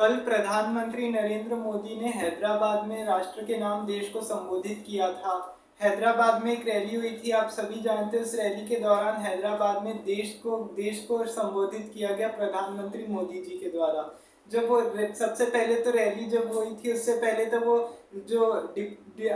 कल प्रधानमंत्री नरेंद्र मोदी ने हैदराबाद में राष्ट्र के नाम देश को संबोधित किया था। हैदराबाद में एक रैली हुई थी, आप सभी जानते हैं। उस रैली के दौरान हैदराबाद में देश को संबोधित किया गया प्रधानमंत्री मोदी जी के द्वारा। जब वो सबसे पहले तो रैली जब हुई थी, उससे पहले तो वो जो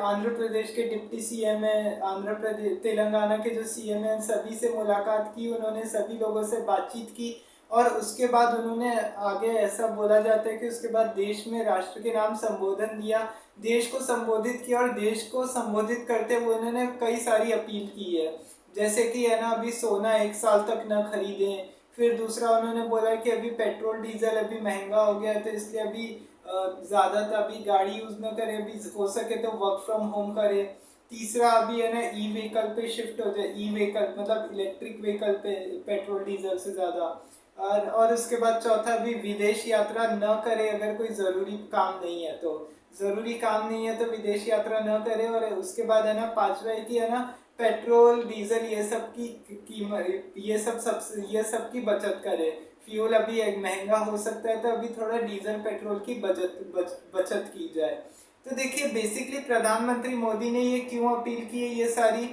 आंध्र प्रदेश के डिप्टी सीएम है, आंध्र प्रदेश तेलंगाना के जो सीएम है, सभी से मुलाकात की उन्होंने, सभी लोगों से बातचीत की। और उसके बाद उन्होंने आगे ऐसा बोला जाता है कि उसके बाद देश में राष्ट्र के नाम संबोधन दिया, देश को संबोधित किया। और देश को संबोधित करते हुए उन्होंने कई सारी अपील की है, जैसे कि है ना, अभी सोना 1 साल तक न खरीदें। फिर दूसरा उन्होंने बोला कि अभी पेट्रोल डीजल अभी महंगा हो गया है, तो इसलिए अभी ज़्यादातर अभी गाड़ी यूज़ न करें, अभी हो सके तो वर्क फ्रॉम होम करें। तीसरा अभी है ना, ई व्हीकल पे शिफ्ट हो जाए, ई व्हीकल मतलब इलेक्ट्रिक व्हीकल पे, पेट्रोल डीजल से ज़्यादा। और उसके बाद चौथा भी विदेश यात्रा न करे, अगर कोई ज़रूरी काम नहीं है तो। ज़रूरी काम नहीं है तो विदेश यात्रा न करे। और उसके बाद है ना, पांचवा है कि है ना, पेट्रोल डीजल ये सब की कीमत, ये सब की बचत करे। फ्यूल अभी एक महंगा हो सकता है, तो अभी थोड़ा डीजल पेट्रोल की बचत की जाए। तो देखिए, बेसिकली प्रधानमंत्री मोदी ने ये क्यों अपील की है, ये सारी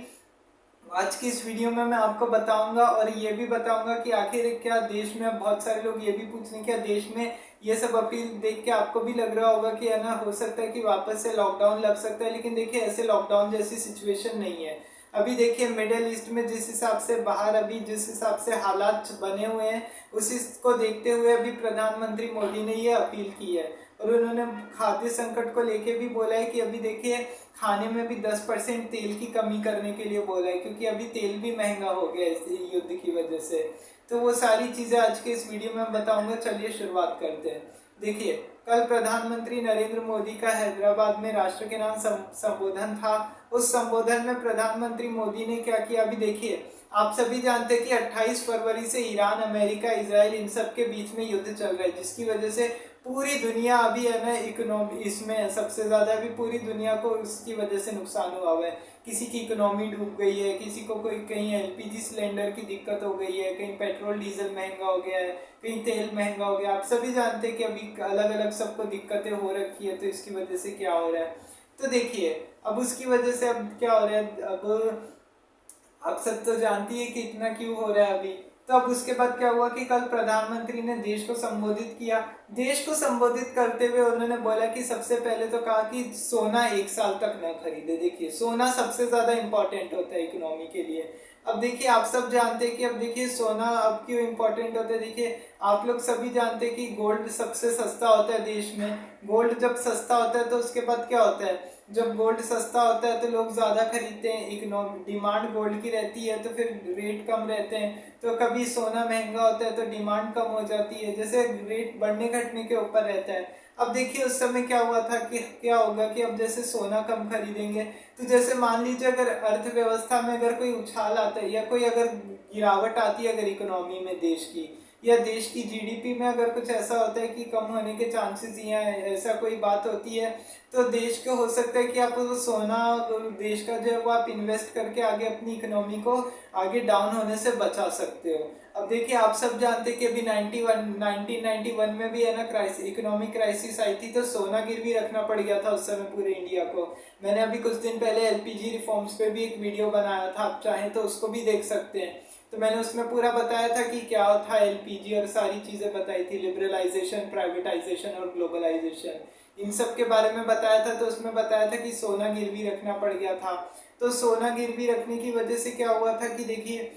आज की इस वीडियो में मैं आपको बताऊंगा। और ये भी बताऊंगा कि आखिर क्या देश में, अब बहुत सारे लोग ये भी पूछ रहे हैं, क्या देश में ये सब अपील देख के आपको भी लग रहा होगा कि है ना, हो सकता है कि वापस से लॉकडाउन लग सकता है। लेकिन देखिए, ऐसे लॉकडाउन जैसी सिचुएशन नहीं है। अभी देखिए, मिडिल ईस्ट में जिस हिसाब से बाहर अभी जिस हिसाब से हालात बने हुए हैं, उसी को देखते हुए अभी प्रधानमंत्री मोदी ने ये अपील की है। और उन्होंने खाद्य संकट को लेके भी बोला है कि अभी देखिए, खाने में भी 10% तेल की कमी करने के लिए बोला है, क्योंकि अभी तेल भी महंगा हो गया इस युद्ध की वजह से। तो वो सारी चीज़ें आज के इस वीडियो में बताऊंगा। चलिए शुरुआत करते हैं। देखिए, कल प्रधानमंत्री नरेंद्र मोदी का हैदराबाद में राष्ट्र के नाम संबोधन था। उस संबोधन में प्रधानमंत्री मोदी ने क्या किया, अभी देखिए, आप सभी जानते हैं कि 28 फरवरी से ईरान, अमेरिका, इसराइल, इन सब के बीच में युद्ध चल रहा है, जिसकी वजह से पूरी दुनिया अभी है ना, इकोनॉमी इसमें सबसे ज्यादा अभी पूरी दुनिया को इसकी वजह से नुकसान हुआ है। किसी की इकोनॉमी डूब गई है, किसी को कोई कहीं एलपीजी सिलेंडर की दिक्कत हो गई है, कहीं पेट्रोल डीजल महंगा हो गया है, कहीं तेल महंगा हो गया। आप सभी जानते हैं कि अभी अलग अलग सबको दिक्कतें हो रखी है। तो इसकी वजह से क्या हो रहा है, तो देखिए, अब उसकी वजह से अब क्या हो रहा है, अब आप सब तो जानती है कि इतना क्यों हो रहा है अभी। तो अब उसके बाद क्या हुआ कि कल प्रधानमंत्री ने देश को संबोधित किया। देश को संबोधित करते हुए उन्होंने बोला कि सबसे पहले तो कहा कि सोना 1 साल तक न खरीदे। देखिए, सोना सबसे ज्यादा इंपॉर्टेंट होता है इकोनॉमी के लिए। अब देखिए, आप सब जानते हैं कि अब देखिए, सोना अब क्यों इंपॉर्टेंट होता है। देखिए, आप लोग सभी जानते हैं कि गोल्ड सबसे सस्ता होता है देश में। गोल्ड जब सस्ता होता है तो उसके बाद क्या होता है, जब गोल्ड सस्ता होता है तो लोग ज़्यादा खरीदते हैं, इकोनॉमिक डिमांड गोल्ड की रहती है, तो फिर रेट कम रहते हैं। तो कभी सोना महंगा होता है तो डिमांड कम हो जाती है, जैसे रेट बढ़ने घटने के ऊपर रहता है। अब देखिए, उस समय क्या हुआ था कि क्या होगा कि अब जैसे सोना कम खरीदेंगे, तो जैसे मान लीजिए अगर अर्थव्यवस्था में अगर कोई उछाल आता है, या कोई अगर गिरावट आती है अगर इकोनॉमी में देश की, या देश की जीडीपी में अगर कुछ ऐसा होता है कि कम होने के चांसेस, या ऐसा कोई बात होती है, तो देश को हो सकता है कि आप वो सोना, देश का जो है वो आप इन्वेस्ट करके आगे अपनी इकोनॉमी को आगे डाउन होने से बचा सकते हो। अब देखिए, आप सब जानते हैं कि अभी 1991 में भी है ना, इकोनॉमिक क्राइसिस आई थी, तो सोना गिरवी रखना पड़ गया था उस समय पूरे इंडिया को। मैंने अभी कुछ दिन पहले एलपीजी रिफॉर्म्स पे भी एक वीडियो बनाया था, आप चाहें तो उसको भी देख सकते हैं। तो मैंने उसमें पूरा बताया था कि क्या था एलपीजी, और सारी चीज़ें बताई थी, लिबरलाइजेशन, प्राइवेटाइजेशन और ग्लोबलाइजेशन, इन सब के बारे में बताया था। तो उसमें बताया था कि सोना गिरवी रखना पड़ गया था। तो सोना गिरवी रखने की वजह से क्या हुआ था कि देखिए,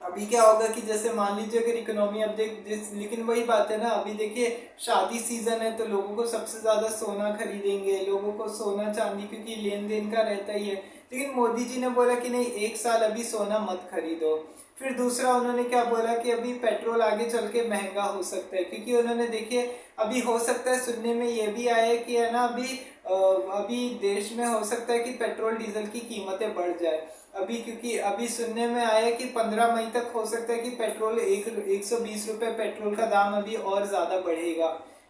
अभी क्या होगा कि जैसे मान लीजिए अगर इकोनॉमी अब लेकिन वही बात है ना, अभी देखिए, शादी सीजन है तो लोगों को सबसे ज्यादा सोना खरीदेंगे, लोगों को सोना चांदी, क्योंकि लेन देन का रहता ही है। लेकिन मोदी जी ने बोला कि नहीं, 1 साल अभी सोना मत खरीदो। फिर दूसरा उन्होंने क्या बोला कि अभी पेट्रोल आगे चल के महंगा हो सकता है, क्योंकि उन्होंने देखिए, अभी हो सकता है, सुनने में ये भी आया कि है ना, अभी देश में हो सकता है कि पेट्रोल डीजल की कीमतें बढ़ जाए अभी, क्योंकि अभी सुनने में आया कि 15 मई तक हो सकता है कि पेट्रोल 120 रुपये पेट्रोल का दाम अभी और ज़्यादा बढ़ेगा,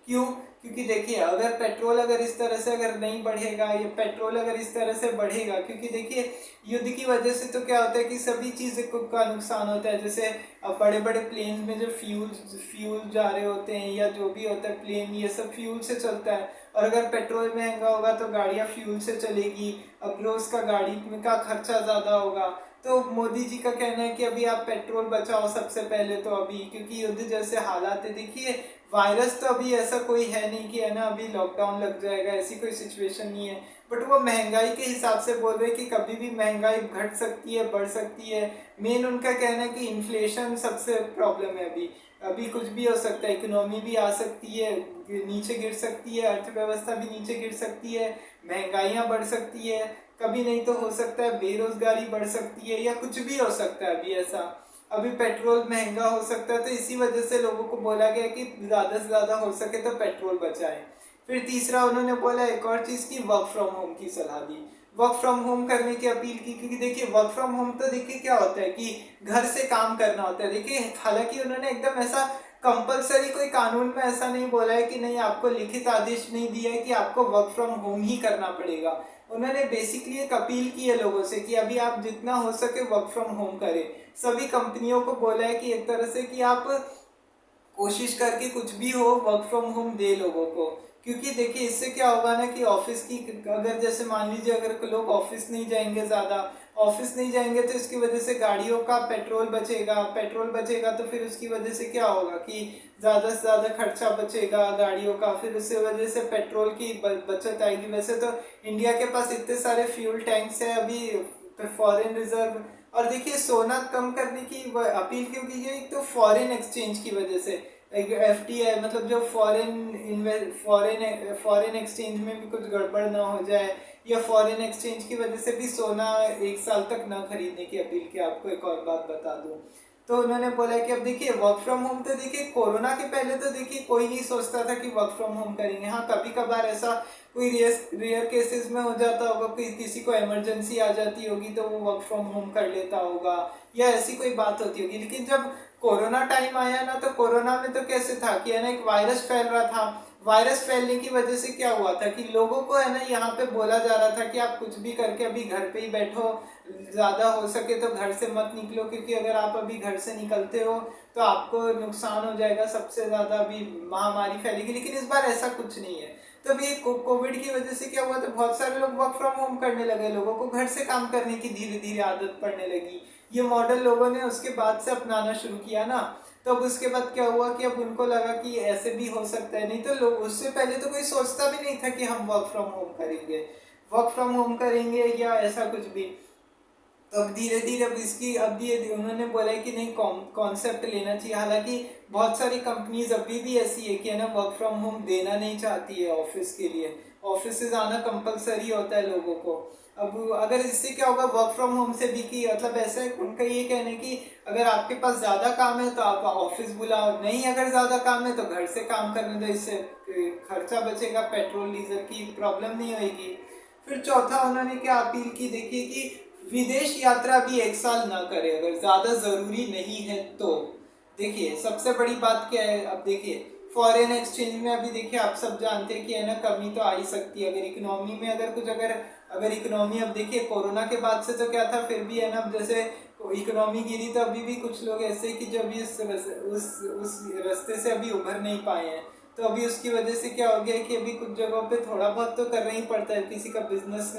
क्यों? क्योंकि देखिए अगर पेट्रोल अगर इस तरह से अगर नहीं बढ़ेगा या पेट्रोल अगर इस तरह से बढ़ेगा, क्योंकि देखिए युद्ध की वजह से तो क्या होता है कि सभी चीज़ें का नुकसान होता है। जैसे अब बड़े बड़े प्लेन में जो फ्यूल जा रहे होते हैं या जो भी होता है प्लेन, ये सब फ्यूल से चलता है। और अगर पेट्रोल महंगा होगा तो गाड़ियाँ फ्यूल से चलेगी, अब रोज़ का गाड़ी में का खर्चा ज़्यादा होगा। तो मोदी जी का कहना है कि अभी आप पेट्रोल बचाओ सबसे पहले तो अभी, क्योंकि युद्ध जैसे हालात है। देखिए वायरस तो अभी ऐसा कोई है नहीं कि है ना अभी लॉकडाउन लग जाएगा, ऐसी कोई सिचुएशन नहीं है। बट वो महंगाई के हिसाब से बोल रहे हैं कि कभी भी महंगाई घट सकती है, बढ़ सकती है। मेन उनका कहना है कि इन्फ्लेशन सबसे प्रॉब्लम है अभी। अभी कुछ भी हो सकता है, इकोनॉमी भी आ सकती है, नीचे गिर सकती है, अर्थव्यवस्था भी नीचे गिर सकती है, महंगाइयाँ बढ़ सकती है, कभी नहीं तो हो सकता है बेरोजगारी बढ़ सकती है, या कुछ भी हो सकता है अभी ऐसा। अभी पेट्रोल महंगा हो सकता है, तो इसी वजह से लोगों को बोला गया कि ज़्यादा से ज़्यादा हो सके तो पेट्रोल बचाएं। फिर तीसरा उन्होंने बोला एक और चीज़ की, वर्क फ्रॉम होम की सलाह दी, वर्क फ्रॉम होम करने की अपील की। क्योंकि देखिए वर्क फ्रॉम होम तो देखिए क्या होता है कि घर से काम करना होता है। देखिए हालांकि उन्होंने एकदम ऐसा कंपलसरी कोई कानून में ऐसा नहीं बोला है कि नहीं, आपको लिखित आदेश नहीं दिया है कि आपको वर्क फ्रॉम होम ही करना पड़ेगा। उन्होंने बेसिकली एक अपील की है लोगों से कि अभी आप जितना हो सके वर्क फ्रॉम होम करें। सभी कंपनियों को बोला है कि एक तरह से कि आप कोशिश करके कुछ भी हो वर्क फ्रॉम होम दे लोगों को। क्योंकि देखिए इससे क्या होगा ना कि ऑफिस की अगर जैसे मान लीजिए अगर लोग ऑफिस नहीं जाएंगे, ज़्यादा ऑफिस नहीं जाएंगे तो इसकी वजह से गाड़ियों का पेट्रोल बचेगा, पेट्रोल बचेगा तो फिर उसकी वजह से क्या होगा कि ज़्यादा से ज़्यादा खर्चा बचेगा गाड़ियों का, फिर उसकी वजह से पेट्रोल की बचत आएगी। वैसे तो इंडिया के पास इतने सारे फ्यूल टैंक्स हैं अभी, फॉरेन रिजर्व। और देखिए सोना कम करने की अपील क्यों की है? एक तो फॉरेन एक्सचेंज की वजह से, FDI मतलब जो फॉरेन एक्सचेंज में भी कुछ गड़बड़ ना हो जाए, या फॉरेन एक्सचेंज की वजह से भी सोना एक साल तक ना खरीदने की अपील की। आपको एक और बात बता दूं तो उन्होंने बोला कि अब देखिए वर्क फ्रॉम होम तो देखिए कोरोना के पहले तो देखिए कोई नहीं सोचता था कि वर्क फ्रॉम होम करेंगे। हाँ कभी कभार ऐसा कोई रेयर केसेस में हो जाता होगा, कोई किसी को इमरजेंसी आ जाती होगी तो वो वर्क फ्रॉम होम कर लेता होगा, या ऐसी कोई बात होती होगी। लेकिन जब कोरोना टाइम आया ना, तो कोरोना में तो कैसे था कि है ना एक वायरस फैल रहा था। वायरस फैलने की वजह से क्या हुआ था कि लोगों को है ना यहाँ पे बोला जा रहा था कि आप कुछ भी करके अभी घर पे ही बैठो, ज़्यादा हो सके तो घर से मत निकलो, क्योंकि अगर आप अभी घर से निकलते हो तो आपको नुकसान हो जाएगा, सबसे ज़्यादा अभी महामारी फैलेगी। लेकिन इस बार ऐसा कुछ नहीं है। तो अभी कोविड की वजह से क्या हुआ, तो बहुत सारे लोग वर्क फ्रॉम होम करने लगे, लोगों को घर से काम करने की धीरे धीरे आदत पड़ने लगी। ये मॉडल लोगों ने उसके बाद से अपनाना शुरू किया ना, तो अब उसके बाद क्या हुआ कि अब उनको लगा कि ऐसे भी हो सकता है। नहीं तो लोग उससे पहले तो कोई सोचता भी नहीं था कि हम वर्क फ्रॉम होम करेंगे, वर्क फ्रॉम होम करेंगे या ऐसा कुछ भी। तो अब धीरे धीरे अब इसकी अब ये उन्होंने बोला है कि नहीं कॉन्सेप्ट लेना चाहिए। हालांकि बहुत सारी कंपनीज अभी भी ऐसी है कि है ना वर्क फ्रॉम होम देना नहीं चाहती है ऑफिस के लिए, ऑफिस से जाना कंपलसरी होता है लोगों को। अब अगर इससे क्या होगा वर्क फ्रॉम होम से भी, कि मतलब ऐसा है उनका ये कहना है कि अगर आपके पास ज़्यादा काम है तो आप ऑफिस बुलाओ, नहीं अगर ज़्यादा काम है तो घर से काम करने दो, इससे खर्चा बचेगा, पेट्रोल डीजल की प्रॉब्लम नहीं होगी। फिर चौथा उन्होंने क्या अपील की, देखिए कि विदेश यात्रा भी एक साल ना करे अगर ज़्यादा ज़रूरी नहीं है तो। देखिए सबसे बड़ी बात क्या है, अब देखिए फॉरेन एक्सचेंज में अभी देखिए आप सब जानते हैं कि है ना कमी तो आ ही सकती है। अगर इकोनॉमी में अगर कुछ अगर इकोनॉमी, अब देखिए कोरोना के बाद से तो क्या था, फिर भी है ना अब जैसे इकोनॉमी गिरी तो अभी भी कुछ लोग ऐसे कि जो अभी उस रास्ते से अभी उभर नहीं पाए हैं। तो अभी उसकी वजह से क्या हो गया कि अभी कुछ जगहों पे थोड़ा बहुत तो करना ही पड़ता है, किसी का बिजनेस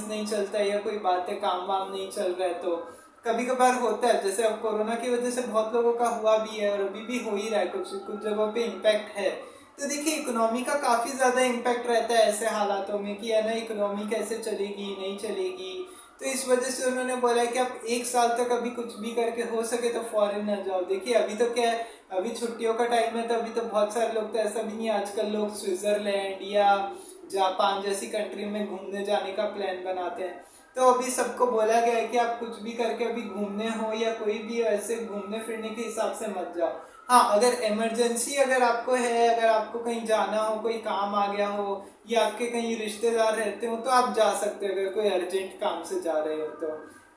नहीं चलता है या कोई बात है काम वाम नहीं चल रहा है तो कभी कभार होता है। जैसे अब कोरोना की वजह से बहुत लोगों का हुआ भी है और अभी भी हो ही रहा है, कुछ कुछ जगहों पे इम्पैक्ट है। तो देखिए इकोनॉमी का काफ़ी ज़्यादा इम्पैक्ट रहता है ऐसे हालातों में कि है ना इकोनॉमी कैसे चलेगी नहीं चलेगी। तो इस वजह से उन्होंने बोला है कि आप एक साल तक अभी कुछ भी करके हो सके तो फॉरेन न जाओ। देखिए अभी तो क्या है, अभी छुट्टियों का टाइम है तो अभी तो बहुत सारे लोग, तो ऐसा भी नहीं आजकल लोग स्विट्जरलैंड या जापान जैसी कंट्री में घूमने जाने का प्लान बनाते हैं। तो अभी सबको बोला गया है कि आप कुछ भी करके अभी घूमने हो या कोई भी ऐसे घूमने फिरने के हिसाब से मत जाओ। हाँ अगर इमरजेंसी अगर आपको है, अगर आपको कहीं जाना हो, कोई काम आ गया हो या आपके कहीं रिश्तेदार रहते हो तो आप जा सकते हो, अगर कोई अर्जेंट काम से जा रहे हो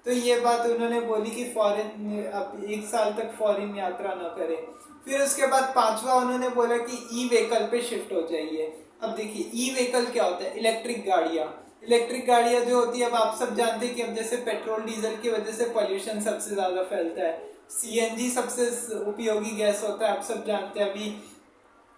तो ये बात उन्होंने बोली कि फॉरेन अब एक साल तक फॉरेन यात्रा न करें। फिर उसके बाद पांचवा उन्होंने बोला कि ई व्हीकल पे शिफ्ट हो जाइए। अब देखिए ई व्हीकल क्या होता है, इलेक्ट्रिक गाड़ियाँ। इलेक्ट्रिक गाड़ियाँ जो होती है, अब आप सब जानते हैं कि अब जैसे पेट्रोल डीजल की वजह से पॉल्यूशन सबसे ज़्यादा फैलता है, सीएनजी सबसे उपयोगी गैस होता है, आप सब जानते हैं। अभी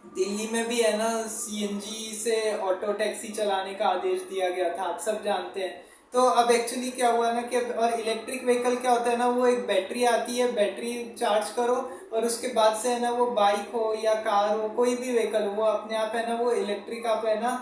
दिल्ली में भी है ना सीएनजी से ऑटो टैक्सी चलाने का आदेश दिया गया था, आप सब जानते हैं। तो अब एक्चुअली क्या हुआ ना कि और इलेक्ट्रिक व्हीकल क्या होता है ना, वो एक बैटरी आती है, बैटरी चार्ज करो और उसके बाद से है ना वो बाइक हो या कार हो, कोई भी व्हीकल हो, वो अपने आप है ना वो इलेक्ट्रिक आप है ना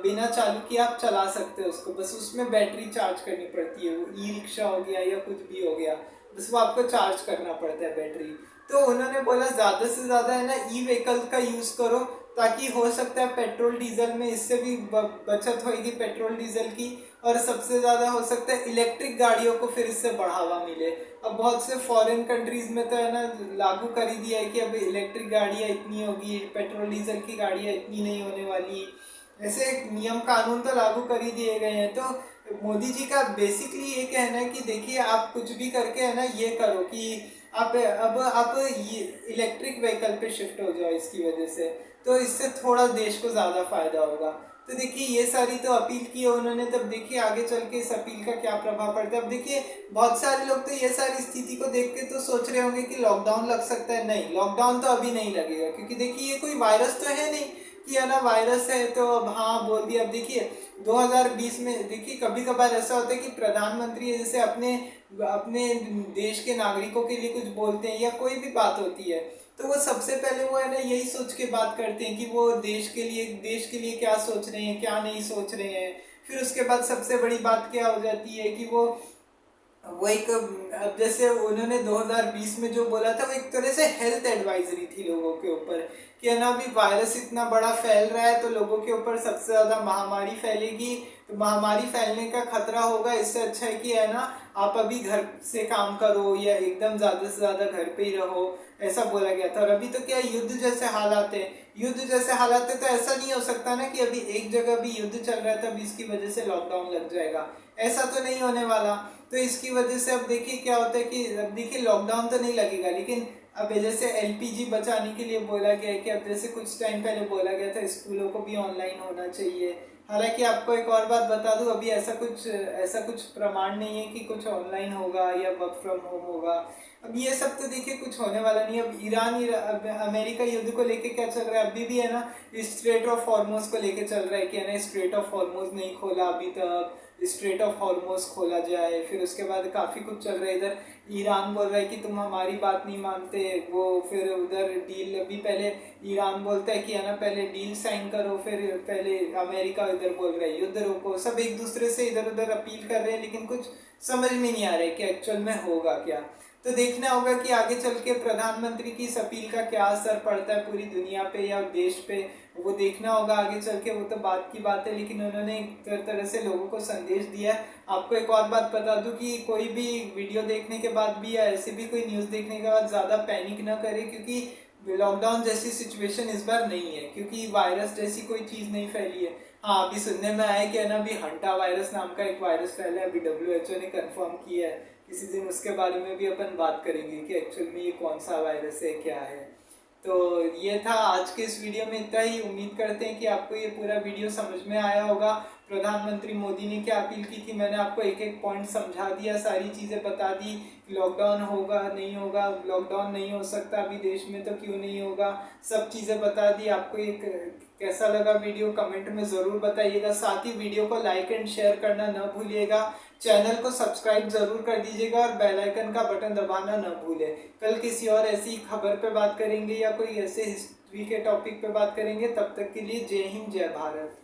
बिना चालू किए आप चला सकते हो उसको, बस उसमें बैटरी चार्ज करनी पड़ती है। वो ई रिक्शा हो गया या कुछ भी हो गया, बस वो आपको चार्ज करना पड़ता है बैटरी। तो उन्होंने बोला ज़्यादा से ज़्यादा है ना ई व्हीकल का यूज़ करो, ताकि हो सकता है पेट्रोल डीजल में इससे भी बचत होगी पेट्रोल डीजल की, और सबसे ज़्यादा हो सकता है इलेक्ट्रिक गाड़ियों को फिर इससे बढ़ावा मिले। अब बहुत से फॉरेन कंट्रीज़ में तो है ना लागू कर ही दिया है कि अब इलेक्ट्रिक गाड़ियाँ इतनी होगी, पेट्रोल डीजल की गाड़ियाँ इतनी नहीं होने वाली, ऐसे नियम कानून तो लागू कर ही दिए गए हैं। तो मोदी जी का बेसिकली ये कहना है कि देखिए आप कुछ भी करके है ना ये करो कि आप ये इलेक्ट्रिक व्हीकल पे शिफ्ट हो जाओ इसकी वजह से, तो इससे थोड़ा देश को ज़्यादा फायदा होगा। तो देखिए ये सारी तो अपील की है उन्होंने, तब देखिए आगे चल के इस अपील का क्या प्रभाव पड़ता है। अब देखिए बहुत सारे लोग तो ये सारी स्थिति को देख के तो सोच रहे होंगे कि लॉकडाउन लग सकता है। नहीं, लॉकडाउन तो अभी नहीं लगेगा, क्योंकि देखिए ये कोई वायरस तो है नहीं कि है ना वायरस है तो अब हाँ बोल दिया। अब देखिए 2020 में देखिए कभी कभार ऐसा होता है कि प्रधानमंत्री जैसे अपने अपने देश के नागरिकों के लिए कुछ बोलते हैं या कोई भी बात होती है, तो वो सबसे पहले वो है ना यही सोच के बात करते हैं कि वो देश के लिए क्या सोच रहे हैं क्या नहीं सोच रहे हैं। फिर उसके बाद सबसे बड़ी बात क्या हो जाती है कि वो एक अब जैसे उन्होंने 2020 में जो बोला था वो एक तरह से हेल्थ एडवाइजरी थी लोगों के ऊपर कि है ना अभी वायरस इतना बड़ा फैल रहा है तो लोगों के ऊपर सबसे ज़्यादा महामारी फैलेगी, तो महामारी फैलने का खतरा होगा, इससे अच्छा है कि है ना आप अभी घर से काम करो या एकदम ज़्यादा से ज़्यादा घर पे ही रहो, ऐसा बोला गया था। और अभी तो क्या युद्ध जैसे हालात है, युद्ध जैसे हालात है तो ऐसा नहीं हो सकता ना कि अभी एक जगह भी युद्ध चल रहा है तब इसकी वजह से लॉकडाउन लग जाएगा, ऐसा तो नहीं होने वाला। तो इसकी वजह से अब देखिए क्या होता है कि अब देखिए लॉकडाउन तो नहीं लगेगा, लेकिन अब जैसे एलपीजी बचाने के लिए बोला गया है कि अब जैसे कुछ टाइम पहले बोला गया था स्कूलों को भी ऑनलाइन होना चाहिए। हालांकि आपको एक और बात बता दूं, अभी ऐसा कुछ प्रमाण नहीं है कि कुछ ऑनलाइन होगा या वर्क फ्रॉम होम होगा। अब ये सब तो देखिए कुछ होने वाला नहीं। अब अब अमेरिका युद्ध को लेके क्या चल रहा है, अभी भी है ना स्ट्रेट ऑफ हॉर्मोज को लेके चल रहा है कि है ना स्ट्रेट ऑफ हॉर्मोज नहीं खोला अभी तक, स्ट्रेट ऑफ हॉर्मोज खोला जाए। फिर उसके बाद काफ़ी कुछ चल रहा है, इधर ईरान बोल रहा है कि तुम हमारी बात नहीं मानते, वो फिर उधर डील अभी पहले ईरान बोलता है कि है ना पहले डील साइन करो, फिर पहले अमेरिका इधर बोल रहा है युद्ध रोको। सब एक दूसरे से इधर उधर अपील कर रहे हैं, लेकिन कुछ समझ में नहीं आ रहा है कि एक्चुअल में होगा क्या। तो देखना होगा कि आगे चल के प्रधानमंत्री की इस अपील का क्या असर पड़ता है पूरी दुनिया पे या देश पे, वो देखना होगा आगे चल के। वो तो बात की बात है, लेकिन उन्होंने एक तरह से लोगों को संदेश दिया है। आपको एक और बात बता दूं कि कोई भी वीडियो देखने के बाद भी या ऐसे भी कोई न्यूज़ देखने के बाद ज़्यादा पैनिक ना करे, क्योंकि लॉकडाउन जैसी सिचुएशन इस बार नहीं है, क्योंकि वायरस जैसी कोई चीज़ नहीं फैली है। हाँ अभी सुनने में आया कि है ना अभी हंटा वायरस नाम का एक वायरस फैला है, अभी WHO ने कंफर्म किया है। किसी दिन उसके बारे में भी अपन बात करेंगे कि एक्चुअल में ये कौन सा वायरस है क्या है। तो ये था आज के इस वीडियो में इतना ही। उम्मीद करते हैं कि आपको ये पूरा वीडियो समझ में आया होगा। प्रधानमंत्री मोदी ने क्या अपील की थी मैंने आपको एक एक पॉइंट समझा दिया, सारी चीज़ें बता दी। लॉकडाउन होगा नहीं होगा, लॉकडाउन नहीं हो सकता अभी देश में तो क्यों नहीं होगा, सब चीज़ें बता दी। आपको एक कैसा लगा वीडियो कमेंट में ज़रूर बताइएगा। साथ ही वीडियो को लाइक एंड शेयर करना न भूलिएगा, चैनल को सब्सक्राइब जरूर कर दीजिएगा और बेल आइकन का बटन दबाना न भूलें। कल किसी और ऐसी खबर पे बात करेंगे या कोई ऐसे हिस्ट्री के टॉपिक पे बात करेंगे। तब तक के लिए जय हिंद जय भारत।